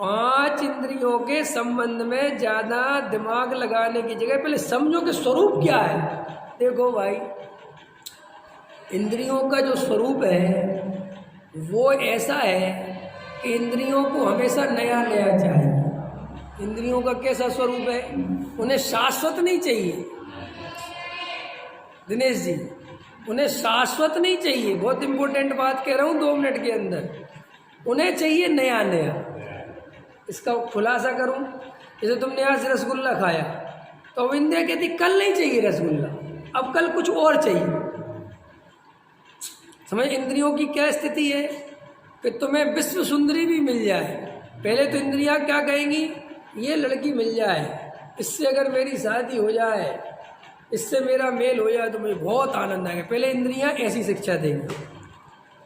5 इंद्रियों के संबंध में ज़्यादा दिमाग लगाने की जगह पहले समझो कि स्वरूप क्या है। देखो भाई, इंद्रियों का जो स्वरूप है वो ऐसा है कि इंद्रियों को हमेशा नया नया चाहिए। इंद्रियों का कैसा स्वरूप है, उन्हें शाश्वत नहीं चाहिए दिनेश जी, उन्हें शाश्वत नहीं चाहिए। बहुत इंपॉर्टेंट बात कह रहा हूँ 2 मिनट के अंदर। उन्हें चाहिए नया नया। इसका खुलासा करूँ, जैसे तुमने आज रसगुल्ला खाया तो अब इंद्रिया कहती कल नहीं चाहिए रसगुल्ला, अब कल कुछ और चाहिए। समझ इंद्रियों की क्या स्थिति है कि तुम्हें विश्व सुंदरी भी मिल जाए, पहले तो इंद्रियां क्या कहेंगी, ये लड़की मिल जाए, इससे अगर मेरी शादी हो जाए, इससे मेरा मेल हो जाए तो मुझे बहुत आनंद आएगा। पहले इंद्रियां ऐसी शिक्षा देंगी।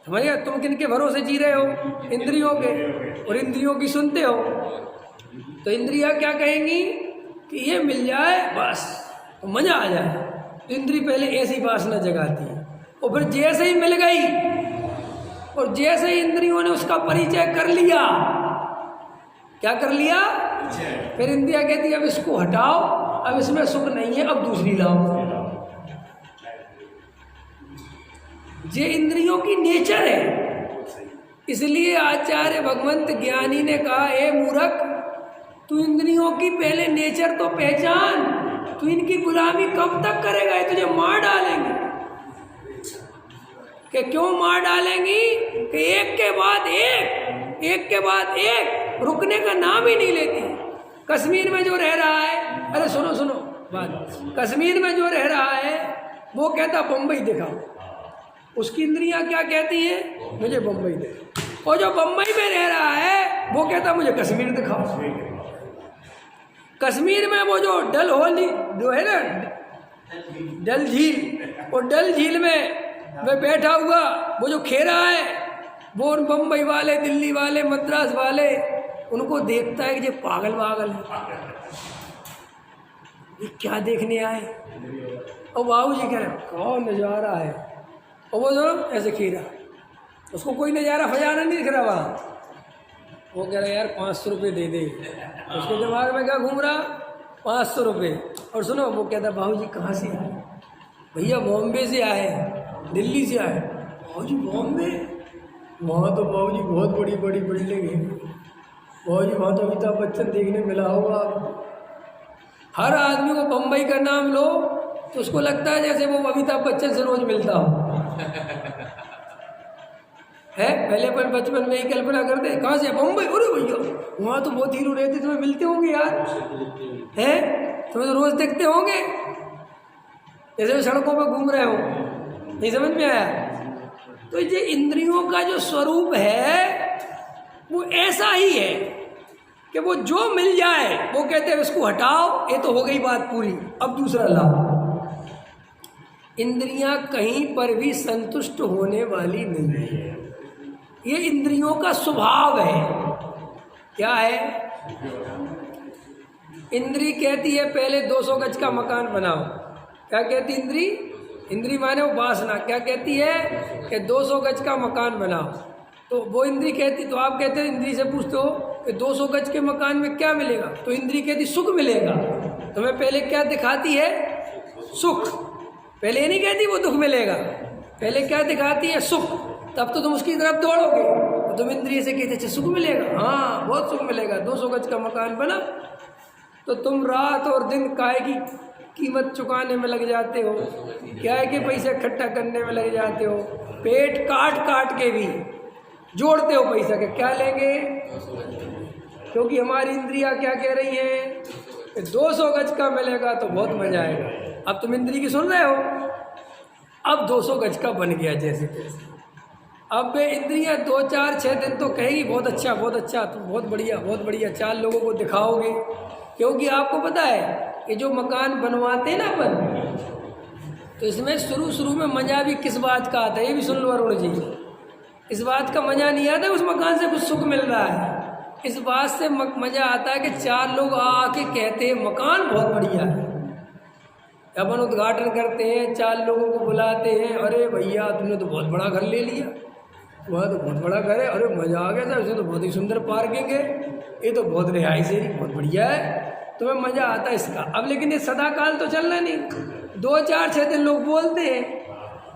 समझिए, तुम किन के भरोसे जी रहे हो, इंद्रियों के, और इंद्रियों की सुनते हो। तो इंद्रियां क्या कहेंगी कि ये मिल जाए बस तो मजा आ जाए। तो इंद्री पहले ऐसी वासना जगाती है, और फिर जैसे ही मिल गई और जैसे ही इंद्रियों ने उसका परिचय कर लिया, क्या कर लिया, फिर इंद्रिया कहती है अब इसको हटाओ, अब इसमें सुख नहीं है, अब दूसरी लाओ। ये इंद्रियों की नेचर है। इसलिए आचार्य भगवंत ज्ञानी ने कहा, ए मूर्ख, तू इंद्रियों की पहले नेचर तो पहचान, तू इनकी गुलामी कब तक करेगा, ये तुझे मार डालेंगे। कि क्यों मार डालेंगी, कि एक के बाद एक, एक के बाद एक, रुकने का नाम ही नहीं लेती। कश्मीर में जो रह रहा है, अरे सुनो सुनो बात, कश्मीर में जो रह रहा है वो कहता बम्बई दिखाओ, उसकी इंद्रियां क्या कहती है, मुझे बम्बई दिखाओ। और जो बम्बई में रह रहा है वो कहता मुझे कश्मीर दिखाओ। कश्मीर में वो जो डल होली जो है ना, डल झील, और डल झील में मैं बैठा हुआ वो जो खेरा है, वो उन बम्बई वाले, दिल्ली वाले, मद्रास वाले उनको देखता है कि ये पागल पागल है, ये क्या देखने आए। और बाबू जी कह रहे कौन नज़ारा है, और वो जो ऐसे खीरा, उसको कोई नज़ारा फजाना नहीं दिख रहा वहाँ। वो कह रहा यार 500 रुपये दे दे। उसके दिमाग में क्या घूम रहा, 500 रुपये। और सुनो, वो कहता बाबू जी कहाँ से आए, भैया बॉम्बे से आए, दिल्ली से आए। बाबू जी बॉम्बे, वहाँ तो बाबू जी बहुत बड़ी बड़ी बिल्डिंग है, बाबू जी वहाँ तो अमिताभ बच्चन देखने मिला होगा। हर आदमी को बम्बई का नाम लो तो उसको लगता है जैसे वो अमिताभ बच्चन से रोज मिलता हो है। पहले अपन बचपन में ही कल्पना करते, कहाँ से, बम्बई, अरे भैया वहाँ तो बहुत हीरो रहते, तुम्हें मिलते होंगे यार, हैं तुम्हें तो रोज देखते होंगे, जैसे सड़कों पर घूम रहे हो। नहीं समझ में आया। तो ये इंद्रियों का जो स्वरूप है वो ऐसा ही है कि वो जो मिल जाए वो कहते हैं इसको हटाओ, ये तो हो गई बात पूरी, अब दूसरा लाओ। इंद्रियां कहीं पर भी संतुष्ट होने वाली नहीं है, ये इंद्रियों का स्वभाव है। क्या है, इंद्री कहती है पहले 200 गज का मकान बनाओ। क्या कहती इंद्री, इंद्री माने वो वासना, क्या कहती है कि 200 गज का मकान बनाओ। तो वो इंद्री कहती, तो आप कहते हैं इंद्री से पूछते हो कि 200 गज के मकान में क्या मिलेगा, तो इंद्री कहती सुख मिलेगा। तुम्हें पहले क्या दिखाती है, सुख। पहले ये नहीं कहती वो दुख मिलेगा, पहले क्या दिखाती है, सुख। तब तो तुम उसकी तरफ दौड़ोगे, तो तुम इंद्रिय से कहते अच्छा सुख मिलेगा, हाँ बहुत सुख मिलेगा। 200 गज का मकान बना तो तुम रात और दिन काय की कीमत चुकाने में लग जाते हो, क्या है कि पैसे इकट्ठा करने में लग जाते हो, पेट काट काट के भी जोड़ते हो पैसा के, क्या लेंगे, क्योंकि हमारी इंद्रियां क्या कह रही हैं कि 200 गज का मिलेगा तो बहुत मजा आएगा। अब तुम इंद्री की सुन रहे हो, अब 200 गज का बन गया जैसे तैसे। अब वे इंद्रियां 2, 4, 6 दिन तो कहेगी बहुत अच्छा बहुत अच्छा, तुम बहुत बढ़िया बहुत बढ़िया, 4 लोगों को दिखाओगे। क्योंकि आपको पता है कि जो मकान बनवाते हैं ना अपन, तो इसमें शुरू में मजा भी किस बात का आता है, ये भी सुन लो अरुण जी। इस बात का मजा नहीं आता उस मकान से कुछ सुख मिल रहा है, इस बात से मजा आता है कि 4 लोग आके कहते हैं मकान बहुत बढ़िया है। अपन उद्घाटन करते हैं, 4 लोगों को बुलाते हैं, अरे भैया तुमने तो बहुत बड़ा घर ले लिया, वह तो बहुत बड़ा घर है, अरे मज़ा आ गया था, उसमें तो बहुत ही सुंदर पार्किंग है, ये तो बहुत रिहाइश है, बहुत बढ़िया है, तुम्हें मज़ा आता है इसका। अब लेकिन ये सदा काल तो चलना नहीं, 2 4 6 दिन लोग बोलते हैं,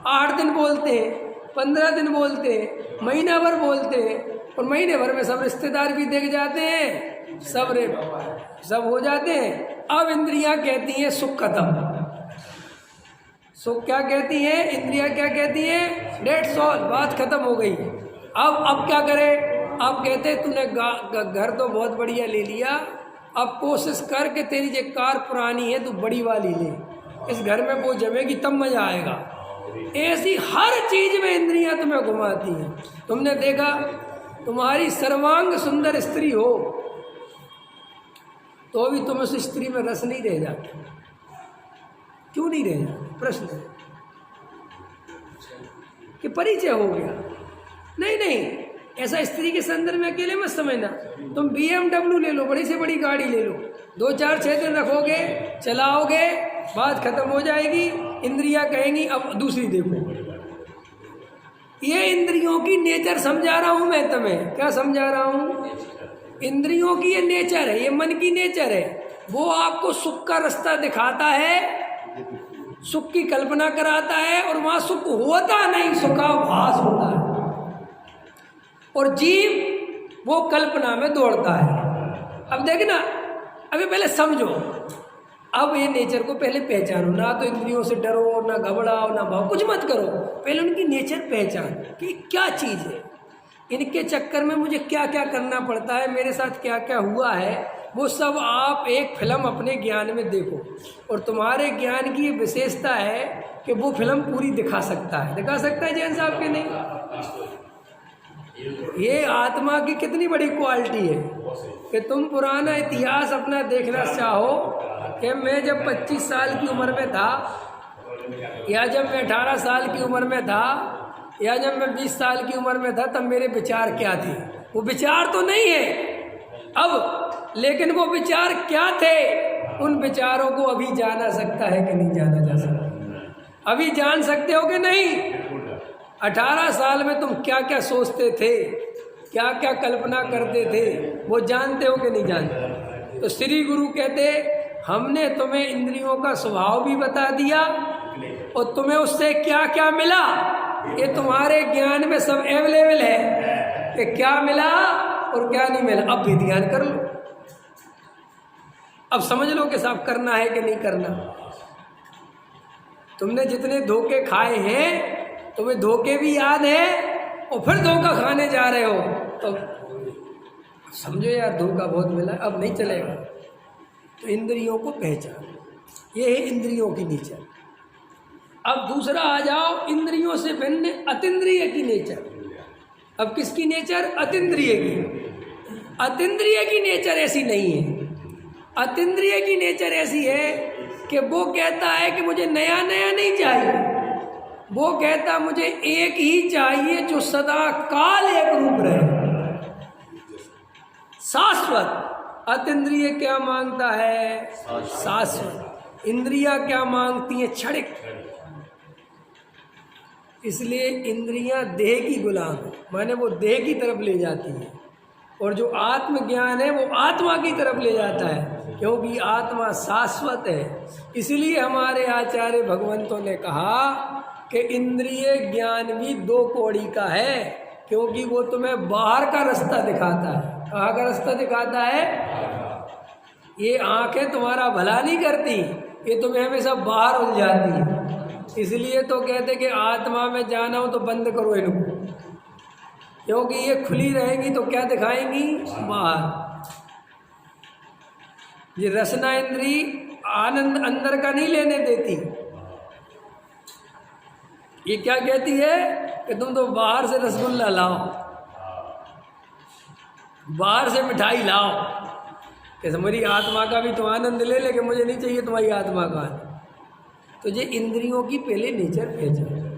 8 दिन बोलते हैं, 15 दिन बोलते हैं, महीना भर बोलते हैं, और महीने भर में सब रिश्तेदार भी देख जाते हैं, सब हो जाते हैं। अब इंद्रियां कहती हैं सुख खत्म। सुख क्या कहती है, इंद्रियां क्या कहती हैं, डेट्स ऑल, बात खत्म हो गई। अब क्या करें, अब कहते तूने घर तो बहुत बढ़िया ले लिया, अब कोशिश कर के तेरी जो कार पुरानी है तू बड़ी वाली ले, इस घर में वो जमेगी तब मजा आएगा। ऐसी हर चीज में इंद्रियां तुम्हें घुमाती हैं। तुमने देखा तुम्हारी सर्वांग सुंदर स्त्री हो तो भी तुम उस स्त्री में रस नहीं रह जाते, क्यों नहीं रह जाते, प्रश्न है कि परिचय हो गया। नहीं, ऐसा स्त्री के संदर्भ में अकेले मत समझना। तुम BMW ले लो, बड़ी से बड़ी गाड़ी ले लो, 2 4 6 दिन रखोगे, चलाओगे, बात खत्म हो जाएगी, इंद्रियां कहेंगी अब दूसरी देखो। ये इंद्रियों की नेचर समझा रहा हूं मैं तुम्हें। क्या समझा रहा हूं, इंद्रियों की ये नेचर है, ये मन की नेचर है। वो आपको सुख का रास्ता दिखाता है, सुख की कल्पना कराता है, और वहां सुख होता नहीं, सुखाभास होता है, और जीव वो कल्पना में दौड़ता है। अब देखना, अभी पहले समझो, अब ये नेचर को पहले पहचानो, ना तो इंद्रियों से डरो, ना घबराओ, ना भाव, कुछ मत करो, पहले उनकी नेचर पहचानो कि क्या चीज़ है, इनके चक्कर में मुझे क्या क्या करना पड़ता है, मेरे साथ क्या क्या हुआ है, वो सब आप एक फिल्म अपने ज्ञान में देखो। और तुम्हारे ज्ञान की ये विशेषता है कि वो फिल्म पूरी दिखा सकता है जैन साहब के नहीं। ये आत्मा की कितनी बड़ी क्वालिटी है कि तुम पुराना इतिहास अपना देखना चाहो कि मैं जब 25 साल की उम्र में था, या जब मैं 18 साल की उम्र में था, या जब मैं 20 साल की उम्र में था, तब मेरे विचार क्या थे। वो विचार तो नहीं है अब, लेकिन वो विचार क्या थे, उन विचारों को अभी जाना सकता है कि नहीं जाना जा सकता, अभी जान सकते हो कि नहीं। 18 साल में तुम क्या क्या सोचते थे, क्या क्या कल्पना करते थे, वो जानते हो कि नहीं जानते। तो श्री गुरु कहते हमने तुम्हें इंद्रियों का स्वभाव भी बता दिया, और तुम्हें उससे क्या क्या मिला ये तुम्हारे ज्ञान में सब अवेलेबल है कि क्या मिला और क्या नहीं मिला। अब भी ध्यान कर लो, अब समझ लो कि साहब करना है कि नहीं करना। तुमने जितने धोखे खाए हैं तुम्हें धोखे भी याद है, और फिर धोखा खाने जा रहे हो, तो समझो यार धोखा बहुत मिला, अब नहीं चलेगा। तो इंद्रियों को पहचान, ये है इंद्रियों की नेचर। अब दूसरा आ जाओ, इंद्रियों से भिन्न अतीन्द्रिय की नेचर। अब किसकी नेचर, अतीन्द्रिय की। अतीन्द्रिय की नेचर ऐसी नहीं है। अतीन्द्रिय की नेचर ऐसी है कि वो कहता है कि मुझे नया नया नहीं चाहिए, वो कहता मुझे एक ही चाहिए जो सदा काल एक रूप रहे, शाश्वत। अतीन्द्रिय क्या मांगता है, शाश्वत। इंद्रियां क्या मांगती हैं, क्षणिक। इसलिए इंद्रियां देह की गुलाम है, माने वो देह की तरफ ले जाती है, और जो आत्मज्ञान है वो आत्मा की तरफ ले जाता है, क्योंकि आत्मा शाश्वत है। इसलिए हमारे आचार्य भगवंतों ने कहा कि इंद्रिय ज्ञान भी 2 कौड़ी का है, क्योंकि वो तुम्हें बाहर का रास्ता दिखाता है। कहाँ का रास्ता दिखाता है, ये आंखें तुम्हारा भला नहीं करती, ये तुम्हें हमेशा बाहर उलझाती है। इसलिए तो कहते कि आत्मा में जाना हो तो बंद करो इनको, क्योंकि ये खुली रहेंगी तो क्या दिखाएंगी, बाहर। ये रसना इंद्री आनंद अंदर का नहीं लेने देती, ये क्या कहती है कि तुम तो बाहर से रसगुल्ला लाओ, बाहर से मिठाई लाओ, कि मेरी आत्मा का भी तो आनंद ले, लेकिन मुझे नहीं चाहिए तुम्हारी आत्मा का आनंद। तो ये इंद्रियों की पहले नेचर पहचान।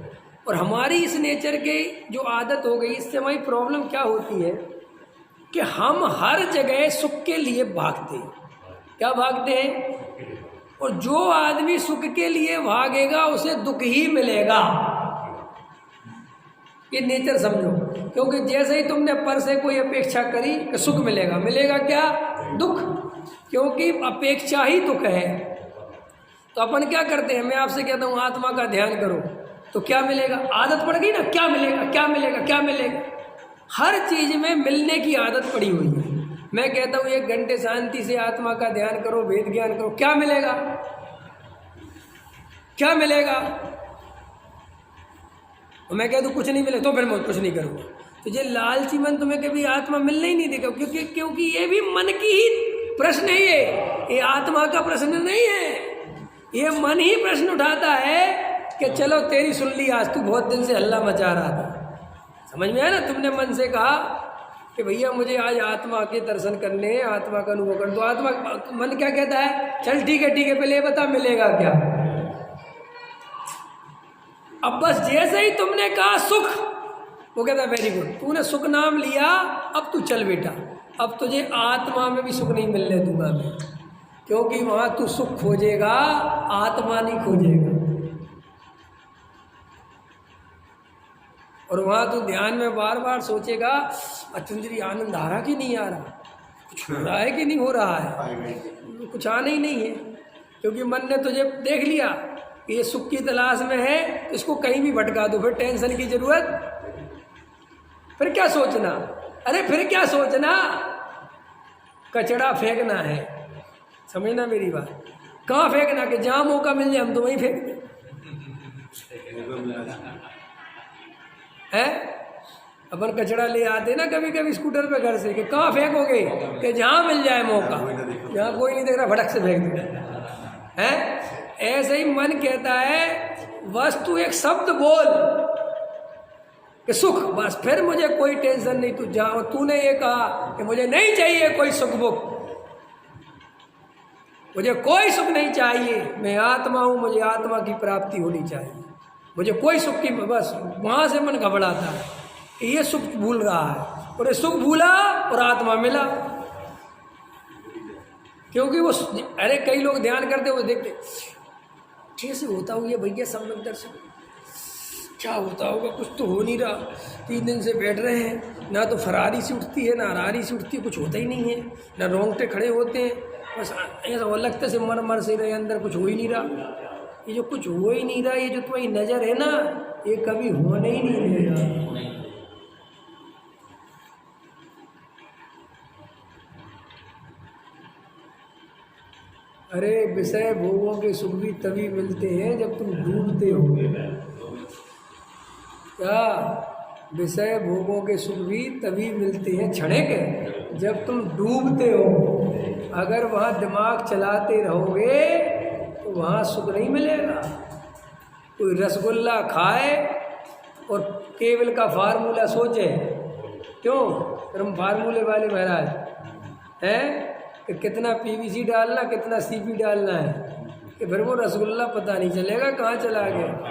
और हमारी इस नेचर के जो आदत हो गई, इससे हमारी प्रॉब्लम क्या होती है कि हम हर जगह सुख के लिए भागते हैं। क्या भागते हैं, और जो आदमी सुख के लिए भागेगा उसे दुख ही मिलेगा। ये नेचर समझो। क्योंकि जैसे ही तुमने पर से कोई अपेक्षा करी कि सुख मिलेगा, मिलेगा क्या? दुख, क्योंकि अपेक्षा ही दुख है। तो अपन क्या करते हैं, मैं आपसे कहता हूँ आत्मा का ध्यान करो, तो क्या मिलेगा? आदत पड़ गई ना, क्या मिलेगा क्या मिलेगा क्या मिलेगा, हर चीज में मिलने की आदत पड़ी हुई है। मैं कहता हूँ 1 घंटे शांति से आत्मा का ध्यान करो, वेद ज्ञान करो, क्या मिलेगा? क्या मिलेगा? तो मैं कह दूँ कुछ नहीं मिले, तो फिर मैं कुछ नहीं करूँगा। तो ये लालची मन तुम्हें कभी आत्मा मिलने ही नहीं देगा, क्योंकि ये भी मन की ही प्रश्न है, ये आत्मा का प्रश्न नहीं है। ये मन ही प्रश्न उठाता है कि चलो तेरी सुन ली, आज तू बहुत दिन से हल्ला मचा रहा था, समझ में आया ना? तुमने मन से कहा कि भैया मुझे आज आत्मा के दर्शन करने, आत्मा का अनुभव करना, तो आत्मा मन क्या कहता है? चल ठीक है पहले ये बता मिलेगा क्या? अब बस जैसे ही तुमने कहा सुख, वो कहता है वेरी गुड, तूने सुख नाम लिया, अब तू चल बेटा, अब तुझे आत्मा में भी सुख नहीं मिलने दूंगा मैं, क्योंकि वहां तू सुख खोजेगा, आत्मा नहीं खोजेगा। और वहां तू ध्यान में बार बार सोचेगा अचुंदरी आनंद आ रहा कि नहीं आ रहा, कुछ हो रहा है कि नहीं हो रहा है, कुछ आना ही नहीं है, क्योंकि मन ने तुझे देख लिया ये सुख की तलाश में है, तो इसको कहीं भी भटका दो, फिर टेंशन की जरूरत, फिर क्या सोचना? अरे फिर क्या सोचना, कचड़ा फेंकना है, समझना मेरी बात। कहाँ फेंकना? कि जहाँ मौका मिल जाए हम तो वहीं फेंक दें, है? अपन कचड़ा ले आते ना कभी कभी स्कूटर पे घर से, कि कहाँ फेंकोगे? कि जहाँ मिल जाए मौका, जहाँ कोई नहीं देख रहा भड़क से फेंक दो, है? ऐसे ही मन कहता है वस्तु एक शब्द बोल कि सुख, बस फिर मुझे कोई टेंशन नहीं। तू जा, तूने ये कहा कि मुझे नहीं चाहिए कोई सुख बुख, मुझे कोई सुख नहीं चाहिए, मैं आत्मा हूं, मुझे आत्मा की प्राप्ति होनी चाहिए, मुझे कोई सुख की, बस वहां से मन घबराता है कि ये सुख भूल रहा है, और ये सुख भूला और आत्मा मिला। क्योंकि वो, अरे कई लोग ध्यान करते हुए देखते कैसे होता हुआ ये भैया सम्यक दर्शन, क्या होता होगा, कुछ तो हो नहीं रहा, 3 दिन से बैठ रहे हैं, ना तो फरारी से उठती है ना हरारी से उठती है, कुछ होता ही नहीं है, ना रोंगटे खड़े होते हैं, बस ऐसा लगता से मर से रहे, अंदर कुछ हो ही नहीं रहा। ये जो कुछ हो ही नहीं रहा, ये जो तुम्हारी नज़र है ना, ये कभी होने ही नहीं देगा। अरे विषय भोगों के सुख भी तभी मिलते हैं जब तुम डूबते हो। क्या? विषय भोगों के सुख भी तभी मिलते हैं क्षणिक, जब तुम डूबते हो। अगर वहाँ दिमाग चलाते रहोगे तो वहाँ सुख नहीं मिलेगा। कोई रसगुल्ला खाए और केवल का फार्मूला सोचे, क्यों? फिर हम फार्मूले वाले महाराज हैं कि कितना पीवीसी डालना, कितना सीपी डालना है, कि फिर वो रसगुल्ला पता नहीं चलेगा कहाँ चला गया।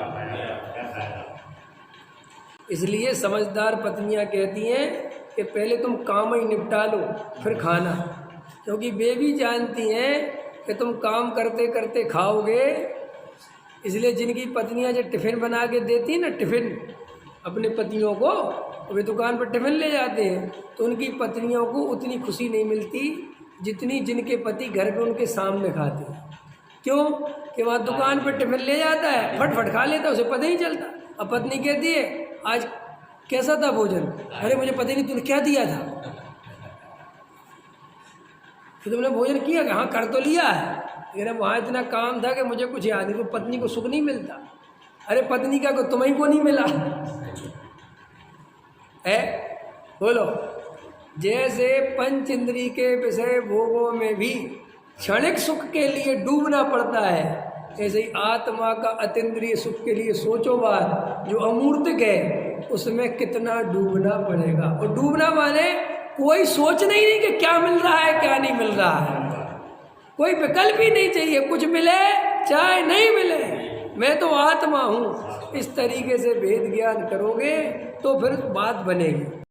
इसलिए समझदार पत्नियां कहती हैं कि पहले तुम काम ही निपटा लो फिर खाना, क्योंकि वे भी जानती हैं कि तुम काम करते करते खाओगे। इसलिए जिनकी पत्नियां जो टिफ़िन बना के देती हैं ना, टिफ़िन अपने पतियों को, वे दुकान पर टिफ़िन ले जाते हैं, तो उनकी पत्नियों को उतनी खुशी नहीं मिलती जितनी जिनके पति घर पे उनके सामने खाते हैं। क्यों? कि वहाँ दुकान पर टिफ़िन ले जाता है, फटफट खा लेता है, उसे पता ही चलता। अब पत्नी कहती है आज कैसा था भोजन? अरे मुझे पता ही नहीं, तूने क्या दिया था? फिर तुमने भोजन किया? हाँ कर तो लिया है, लेकिन अब वहाँ इतना काम था कि मुझे कुछ याद नहीं। तो पत्नी को सुख नहीं मिलता। अरे पत्नी का को तुम्हें को नहीं मिला है? बोलो। जैसे पंच इंद्री के विषय भोगों में भी क्षणिक सुख के लिए डूबना पड़ता है, ऐसे ही आत्मा का अतीन्द्रिय सुख के लिए सोचो बात, जो अमूर्तिक है उसमें कितना डूबना पड़ेगा। और डूबना माने कोई सोचना ही नहीं कि क्या मिल रहा है क्या नहीं मिल रहा है, कोई विकल्प ही नहीं चाहिए, कुछ मिले चाहे नहीं मिले, मैं तो आत्मा हूँ। इस तरीके से भेद ज्ञान करोगे तो फिर बात बनेगी।